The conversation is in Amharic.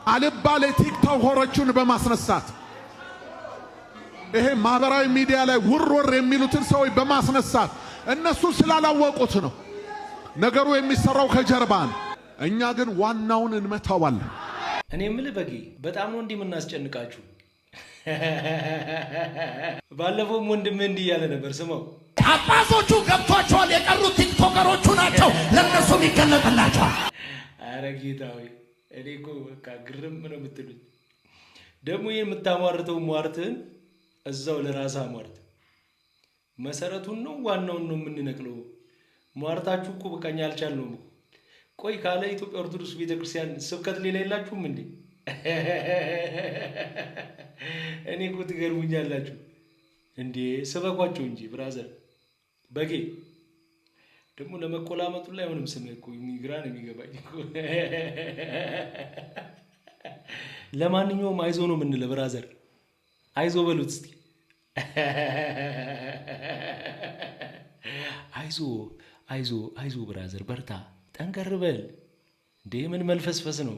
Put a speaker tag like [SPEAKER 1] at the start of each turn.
[SPEAKER 1] አልባሌ ቲክቶከሮችን በማስነሳት ይሄ ማህበራዊ ሚዲያ ላይ ውርወር የሚሉትን ሰዎች በማስነሳት እነሱ ስላላወቁት ነው ነገሩ የሚሰራው ከጀርባ ነው። እኛ ግን ዋናውን እንመታዋለን።
[SPEAKER 2] እኔ የምልህ በጌ በጣም ነው እንዲህ የምናስጨንቃችሁ። ባለፈውም ወንድም እንዲህ ያለ ነበር ስማው።
[SPEAKER 3] አባቶቹ ገብቷቸዋል፣ የቀሩት ቲክቶከሮቹ ናቸው፣ ለእነሱም ይገለጥላቸዋል።
[SPEAKER 2] አረ ጌታዊ እኔ እኮ በቃ ግርም ነው የምትሉኝ። ደግሞ ይህን የምታሟርተው ሟርትህን እዛው ለራስህ አሟርት። መሰረቱን ነው ዋናውን ነው የምንነቅለው። ሟርታችሁ እኮ በቃኛ አልቻልነውም እኮ። ቆይ ካለ ኢትዮጵያ ኦርቶዶክስ ቤተክርስቲያን ስብከት ሌላ የላችሁም እንዴ? እኔ እኮ ትገርሙኛላችሁ እንዴ። ስበኳቸው እንጂ ብራዘር በጌ ደግሞ ለመቆላመጡ ላይ አይሆንም። ስምህ እኮ ግራ ነው የሚገባኝ እኮ። ለማንኛውም አይዞ ነው የምንለው ብራዘር፣ አይዞ በሉት እስቲ። አይዞ አይዞ አይዞ ብራዘር በርታ፣ ጠንከር በል እንዴ። ምን መልፈስፈስ ነው?